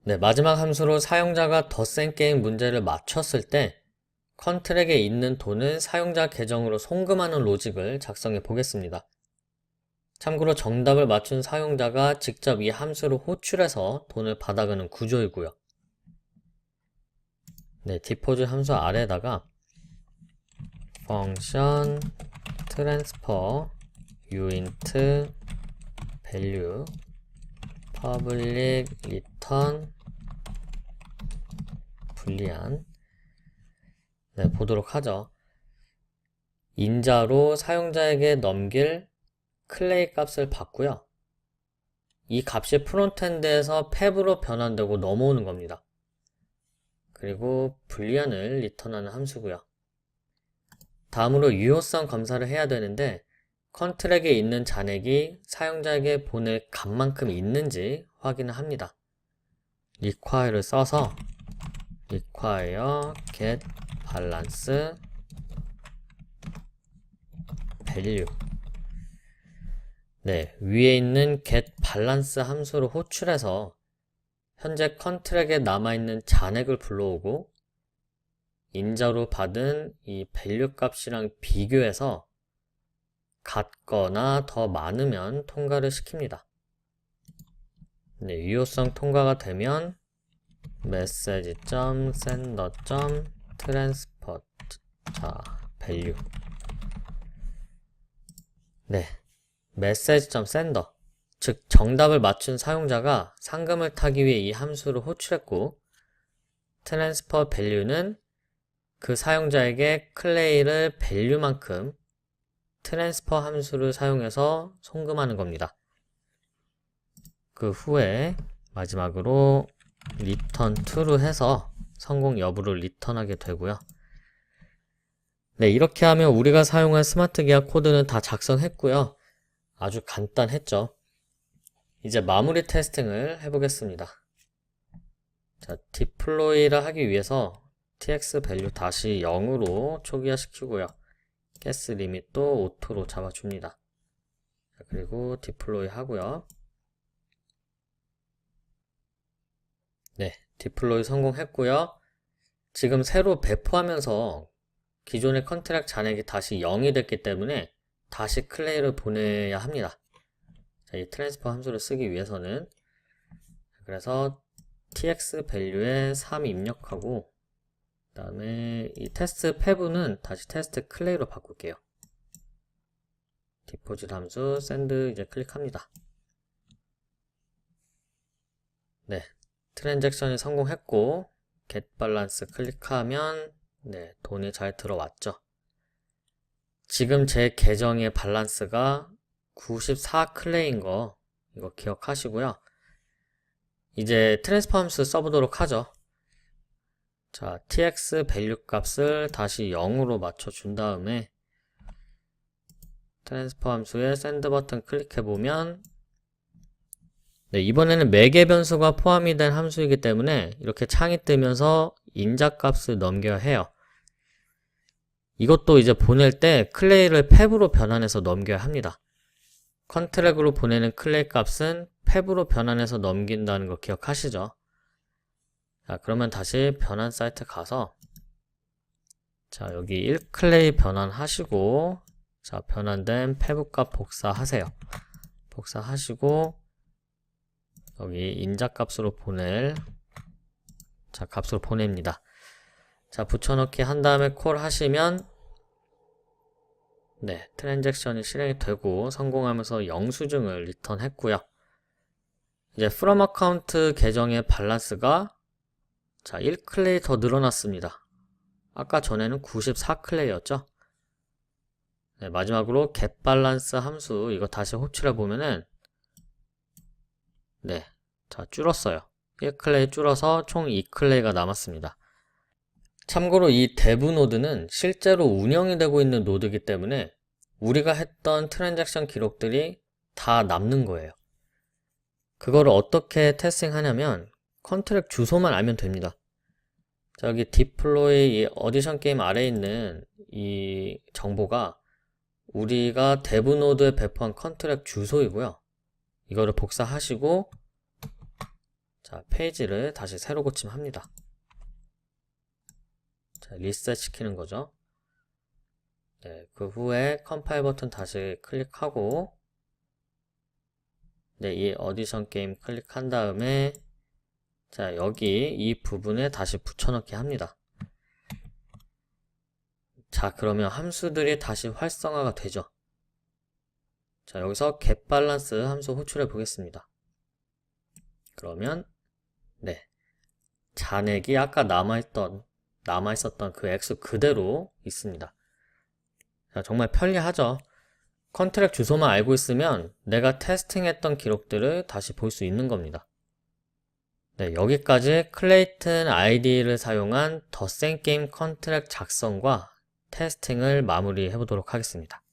네, 마지막 함수로 사용자가 더 센 게임 문제를 맞췄을 때 컨트랙에 있는 돈은 사용자 계정으로 송금하는 로직을 작성해 보겠습니다. 참고로 정답을 맞춘 사용자가 직접 이 함수를 호출해서 돈을 받아가는 구조이고요. 네, 디포즈 함수 아래에다가 function transfer uint value public return 불리한 네, 보도록 하죠. 인자로 사용자에게 넘길 클레이 값을 받고요. 이 값이 프론트엔드에서 팹으로 변환되고 넘어오는 겁니다. 그리고 불리언을 리턴하는 함수고요. 다음으로 유효성 검사를 해야 되는데 컨트랙에 있는 잔액이 사용자에게 보낼 값만큼 있는지 확인을 합니다. require를 써서 require get balance value 네, 위에 있는 get balance 함수를 호출해서 현재 컨트랙에 남아있는 잔액을 불러오고 인자로 받은 이 value 값이랑 비교해서 같거나 더 많으면 통과를 시킵니다. 네, 유효성 통과가 되면 message.sender.transport 자, value 네, message.sender 즉 정답을 맞춘 사용자가 상금을 타기 위해 이 함수를 호출했고 transfer value는 그 사용자에게 클레이를 value만큼 transfer 함수를 사용해서 송금하는 겁니다. 그 후에 마지막으로 return to로 해서 성공 여부를 리턴하게 되고요. 네, 이렇게 하면 우리가 사용한 스마트 계약 코드는 다 작성했고요. 아주 간단했죠. 이제 마무리 테스팅을 해보겠습니다. 자, 디플로이를 하기 위해서 tx 밸류 다시 0으로 초기화 시키고요. 가스 리밋도 오토로 잡아줍니다. 자, 그리고 디플로이 하고요. 네, 디플로이 성공했고요. 지금 새로 배포하면서 기존의 컨트랙 잔액이 다시 0이 됐기 때문에 다시 클레이를 보내야 합니다. 자, 이 트랜스퍼 함수를 쓰기 위해서는 그래서 tx 밸류에 3 입력하고 그 다음에 이 테스트 패브는 다시 테스트 클레이로 바꿀게요. 디포짓 함수 샌드 이제 클릭합니다. 네, 트랜잭션이 성공했고 get balance 클릭하면 네, 돈이 잘 들어왔죠. 지금 제 계정의 밸런스가 94 클레이인 거 이거 기억하시고요. 이제 트랜스퍼 함수 써보도록 하죠. 자, tx 밸류 값을 다시 0으로 맞춰준 다음에 트랜스퍼 함수에 샌드 버튼 클릭해보면 네, 이번에는 매개 변수가 포함이 된 함수이기 때문에 이렇게 창이 뜨면서 인자 값을 넘겨야 해요. 이것도 이제 보낼 때 클레이를 팹으로 변환해서 넘겨야 합니다. 컨트랙으로 보내는 클레이 값은 팹으로 변환해서 넘긴다는 거 기억하시죠? 자, 그러면 다시 변환 사이트 가서 자, 여기 1클레이 변환하시고 자, 변환된 팹 값 복사하세요. 복사하시고 여기 인자 값으로 보낼 자, 값으로 보냅니다. 자, 붙여넣기 한 다음에 콜 하시면 네, 트랜잭션이 실행이 되고 성공하면서 영수증을 리턴했고요. 이제 from account 계정의 밸런스가 자, 1클레이 더 늘어났습니다. 아까 전에는 94클레이였죠. 네, 마지막으로 get balance 함수 이거 다시 호출해 보면은 네, 자, 줄었어요. 1클레이 줄어서 총 2클레이가 남았습니다. 참고로 이 대부 노드는 실제로 운영이 되고 있는 노드이기 때문에 우리가 했던 트랜잭션 기록들이 다 남는 거예요. 그거를 어떻게 테스팅 하냐면 컨트랙 주소만 알면 됩니다. 자, 여기 디플로이 이 어디션 게임 아래에 있는 이 정보가 우리가 대부 노드에 배포한 컨트랙 주소이고요. 이거를 복사하시고 자, 페이지를 다시 새로 고침합니다. 자, 리셋 시키는 거죠. 네, 그 후에 컴파일 버튼 다시 클릭하고, 네, 이 어디션 게임 클릭한 다음에, 자, 여기 이 부분에 다시 붙여넣기 합니다. 자, 그러면 함수들이 다시 활성화가 되죠. 자, 여기서 getBalance 함수 호출해 보겠습니다. 그러면, 네, 잔액이 아까 남아있었던 그 액수 그대로 있습니다. 자, 정말 편리하죠. 컨트랙 주소만 알고 있으면 내가 테스팅했던 기록들을 다시 볼 수 있는 겁니다. 네, 여기까지 클레이튼 ID를 사용한 덧셈게임 컨트랙 작성과 테스팅을 마무리해 보도록 하겠습니다.